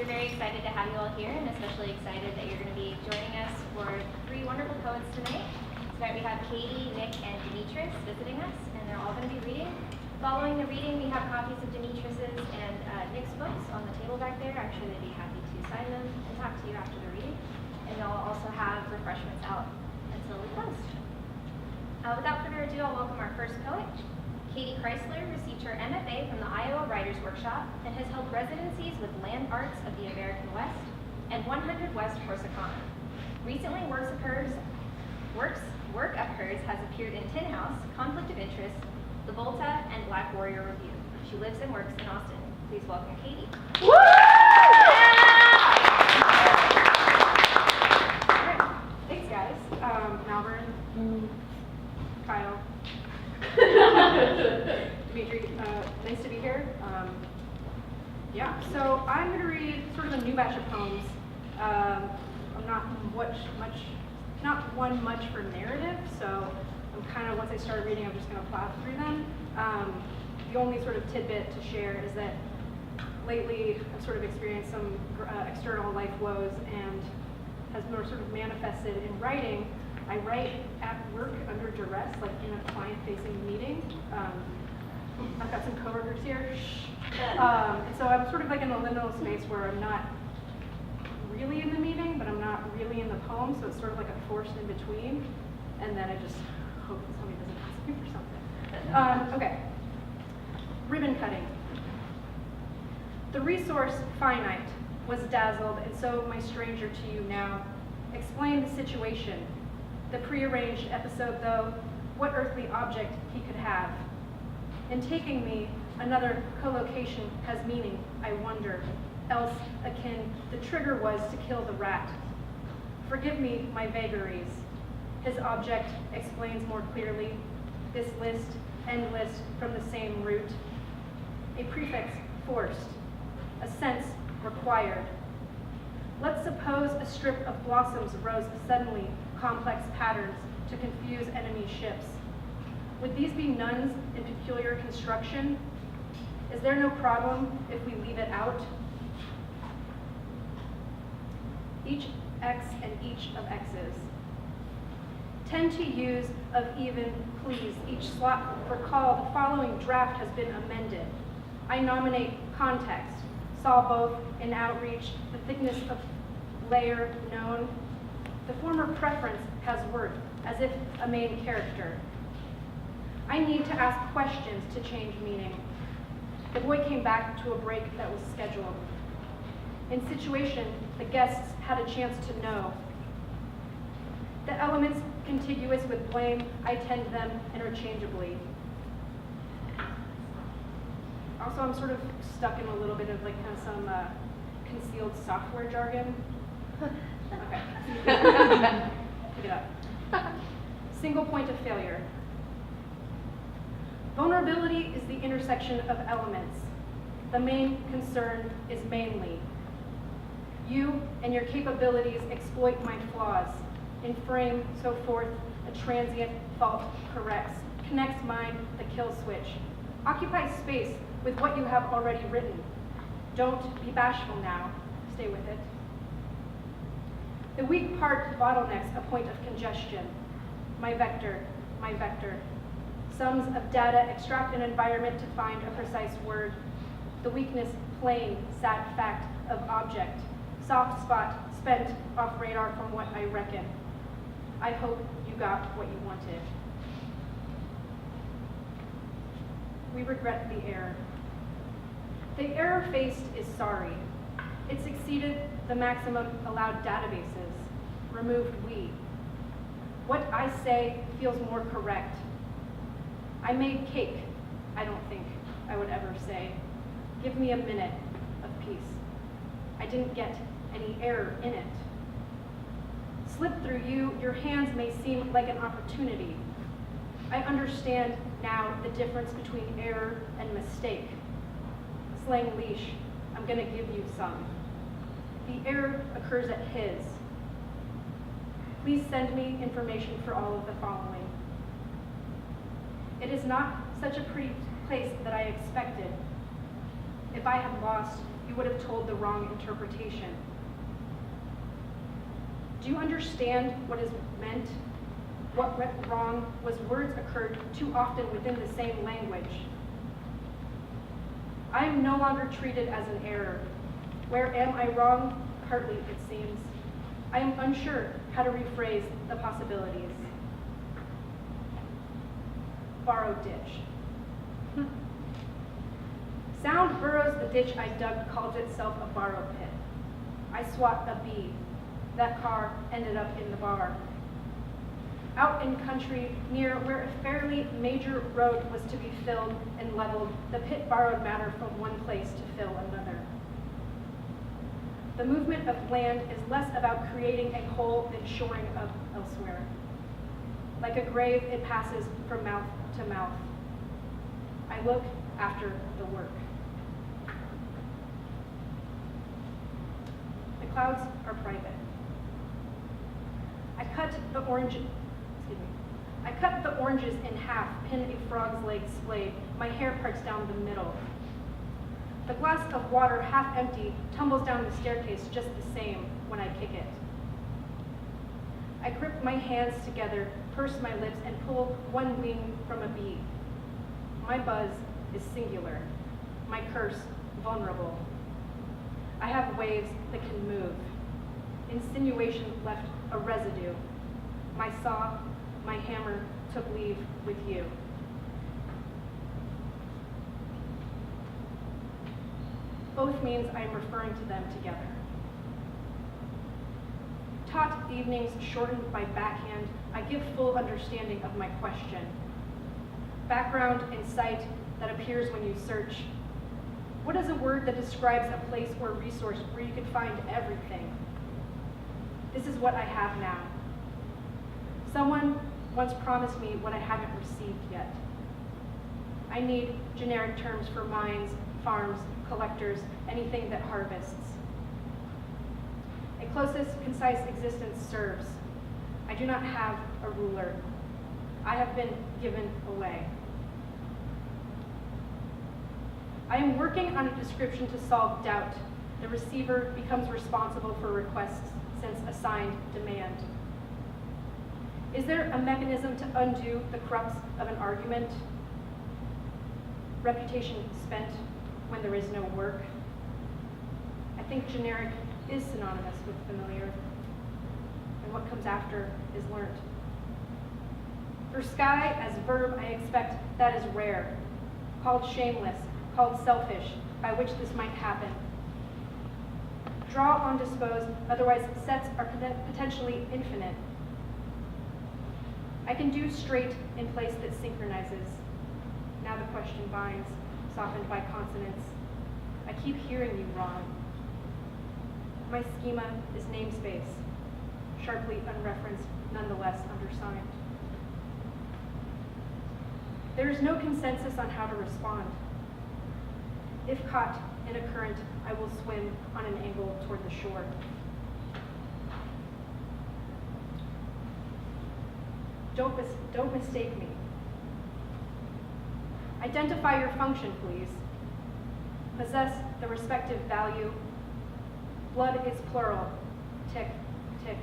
very excited to have you all here, and especially excited that you're going to be joining us for 3 wonderful poets tonight. Tonight we have Katy, Nick, and Dimitris visiting us, and they're all going to be reading. Following the reading, we have copies of Dimitris's and Nick's books on the table back there. Actually, they'd be happy to sign them and talk to you after the reading. And they'll also have refreshments out until we close. Without further ado, I'll welcome our first poet. Katy Chrisler received her MFA from the Iowa Writers Workshop and has held residencies with Land Arts of the American West and 100 West Corsicana. Recently, work of hers has appeared in Tin House, Conflict of Interest, The Volta, and Black Warrior Review. She lives and works in Austin. Please welcome Katy. Woo! Thanks, guys. Malvern, Kyle, Dimitris, nice to be here. Yeah, so I'm going to read sort of a new batch of poems. I'm not one much for narrative, so I'm kind of, once I start reading, I'm just going to plow through them. The only sort of tidbit to share is that lately I've sort of experienced some external life woes and has more sort of manifested in writing. I write at work under duress, like in a client-facing meeting. I've got some coworkers here. And so I'm sort of like in a liminal space where I'm not really in the meeting, but I'm not really in the poem, so it's sort of like a forced in between. And then I just hope that somebody doesn't ask me for something. Okay. Ribbon cutting. The resource finite was dazzled, and so my stranger to you now explained the situation. The prearranged episode, though, what earthly object he could have. In taking me, another collocation has meaning, I wonder, else akin the trigger was to kill the rat. Forgive me my vagaries. His object explains more clearly, this list, endless from the same root. A prefix forced, a sense required. Let's suppose a strip of blossoms rose suddenly, complex patterns to confuse enemy ships. Would these be nuns in peculiar construction? Is there no problem if we leave it out? Each X and each of X's. Tend to use of even, please, each slot. Recall the following draft has been amended. I nominate context. Saw both in outreach, the thickness of layer known. The former preference has worked as if a main character. I need to ask questions to change meaning. The boy came back to a break that was scheduled. In situation, the guests had a chance to know. The elements contiguous with blame, I tend them interchangeably. Also, I'm sort of stuck in a little bit of like kind of some concealed software jargon. Okay. Pick it up. Single point of failure. Vulnerability is the intersection of elements. The main concern is mainly. You and your capabilities exploit my flaws. In frame, so forth, a transient fault connects mine, the kill switch. Occupy space with what you have already written. Don't be bashful now. Stay with it. The weak part bottlenecks a point of congestion. My vector. Sums of data extract an environment to find a precise word. The weakness, plain, sad fact of object. Soft spot, spent off radar from what I reckon. I hope you got what you wanted. We regret the error. The error faced is sorry. It succeeded the maximum allowed databases. Removed we. What I say feels more correct. I made cake, I don't think I would ever say. Give me a minute of peace. I didn't get any error in it. Slip through you, your hands may seem like an opportunity. I understand now the difference between error and mistake. Slang leash, I'm gonna give you some. The error occurs at his. Please send me information for all of the following. It is not such a pretty place that I expected. If I had lost, you would have told the wrong interpretation. Do you understand what is meant? What went wrong was words occurred too often within the same language. I am no longer treated as an error. Where am I wrong? Partly, it seems. I am unsure how to rephrase the possibilities. Borrowed ditch. Sound burrows the ditch I dug, calls itself a borrowed pit. I swat a bee. That car ended up in the bar. Out in country, near where a fairly major road was to be filled and leveled, the pit borrowed matter from one place to fill another. The movement of land is less about creating a hole than shoring up elsewhere. Like a grave, it passes from mouth to mouth. I look after the work. The clouds are private. I cut the oranges in half, pin a frog's leg splayed. My hair parts down the middle. The glass of water, half empty, tumbles down the staircase just the same when I kick it. I grip my hands together, purse my lips, and pull one wing from a bee. My buzz is singular, my curse vulnerable. I have waves that can move. Insinuation left a residue. My saw, my hammer took leave with you. Both means I am referring to them together. Taught evenings shortened by backhand, I give full understanding of my question. Background and sight that appears when you search. What is a word that describes a place or resource where you could find everything? This is what I have now. Someone once promised me what I haven't received yet. I need generic terms for mines, farms, collectors, anything that harvests. A closest, concise existence serves. I do not have a ruler. I have been given away. I am working on a description to solve doubt. The receiver becomes responsible for requests since assigned demand. Is there a mechanism to undo the crux of an argument? Reputation spent when there is no work. I think generic is synonymous with familiar, and what comes after is learned. For sky as verb, I expect that is rare, called shameless, called selfish, by which this might happen. Draw on dispose, otherwise sets are potentially infinite. I can do straight in place that synchronizes. Now the question binds, softened by consonants. I keep hearing you wrong. My schema is namespace, sharply unreferenced, nonetheless undersigned. There is no consensus on how to respond. If caught in a current, I will swim on an angle toward the shore. Don't mistake me. Identify your function, please. Possess the respective value. Blood is plural. Tick, tick.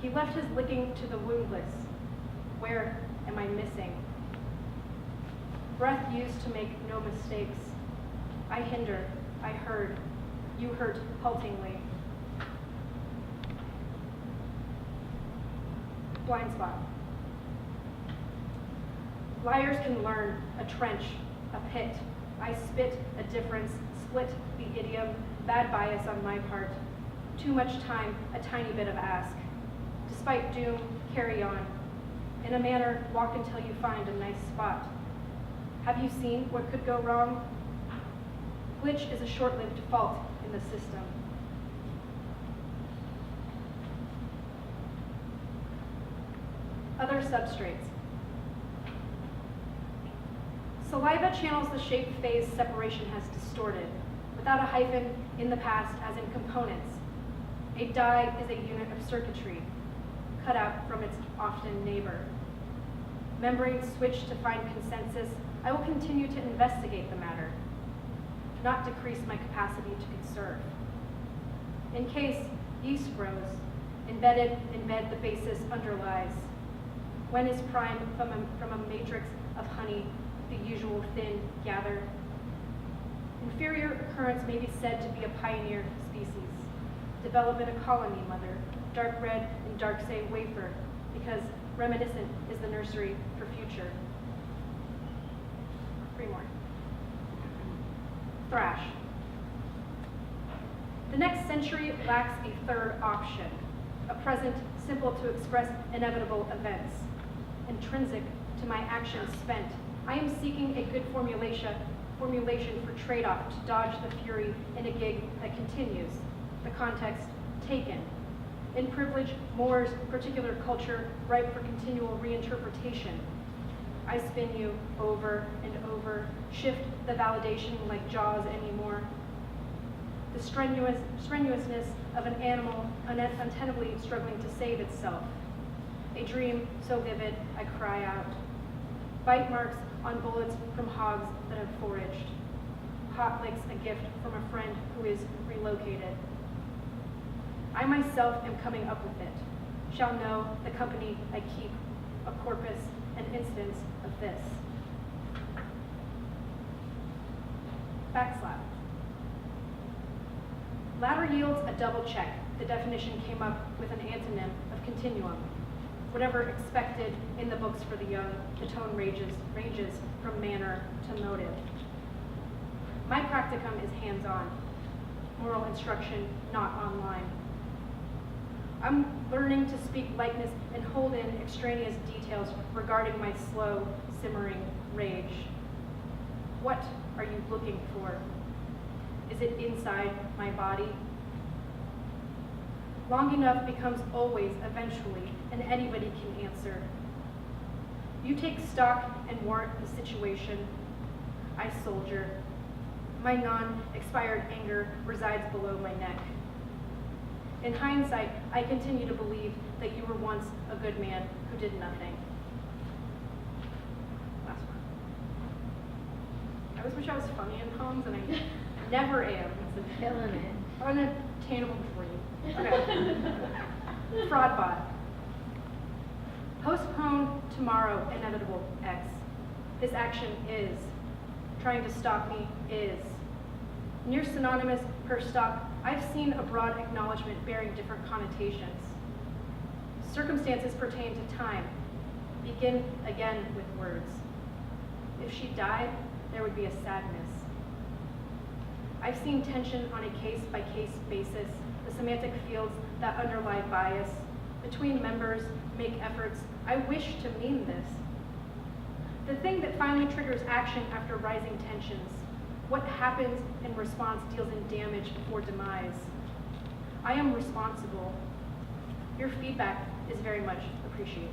He left his licking to the woundless. Where am I missing? Breath used to make no mistakes. I hinder, I heard. You hurt haltingly. Blind spot. Liars can learn a trench, a pit. I spit a difference, split the idiom, bad bias on my part. Too much time, a tiny bit of ask. Despite doom, carry on. In a manner, walk until you find a nice spot. Have you seen what could go wrong? Glitch is a short-lived fault in the system. Other substrates. Saliva channels the shape phase separation has distorted, without a hyphen in the past as in components. A die is a unit of circuitry, cut out from its often neighbor. Membranes switch to find consensus. I will continue to investigate the matter. not decrease my capacity to conserve. In case yeast grows, embedded in bed the basis underlies. When is prime from a matrix of honey, the usual thin gather? Inferior occurrence may be said to be a pioneer species. Develop in a colony mother, dark red and dark say wafer, because reminiscent is the nursery for future. 3 more. Thrash. The next century lacks a third option, a present simple to express inevitable events, intrinsic to my actions spent. I am seeking a good formulation for trade-off to dodge the fury in a gig that continues, the context taken. In privilege, Moore's particular culture ripe for continual reinterpretation. I spin you over and over, shift the validation like jaws anymore. The strenuousness of an animal untenably struggling to save itself. A dream so vivid, I cry out. Bite marks on bullets from hogs that have foraged. Hot licks a gift from a friend who is relocated. I myself am coming up with it. Shall know the company I keep, a corpus, an instance of this. Backslap. Ladder yields a double check. The definition came up with an antonym of continuum. Whatever expected in the books for the young, the tone ranges from manner to motive. My practicum is hands-on, moral instruction not online. I'm learning to speak likeness and hold in extraneous details regarding my slow, simmering rage. What are you looking for? Is it inside my body? Long enough becomes always, eventually, and anybody can answer. You take stock and warrant the situation. I soldier. My non-expired anger resides below my neck. In hindsight, I continue to believe that you were once a good man who did nothing. Last one. I always wish I was funny in poems, and I never am. It's killing it. Unattainable dream. Okay. Fraud bot. Postpone tomorrow, inevitable X. This action is. Trying to stop me is. Near synonymous per stop, I've seen a broad acknowledgement bearing different connotations. Circumstances pertain to time. Begin again with words. If she died, there would be a sadness. I've seen tension on a case-by-case basis, the semantic fields that underlie bias. Between members, make efforts. I wish to mean this. The thing that finally triggers action after rising tensions. What happens in response deals in damage before demise. I am responsible. Your feedback is very much appreciated.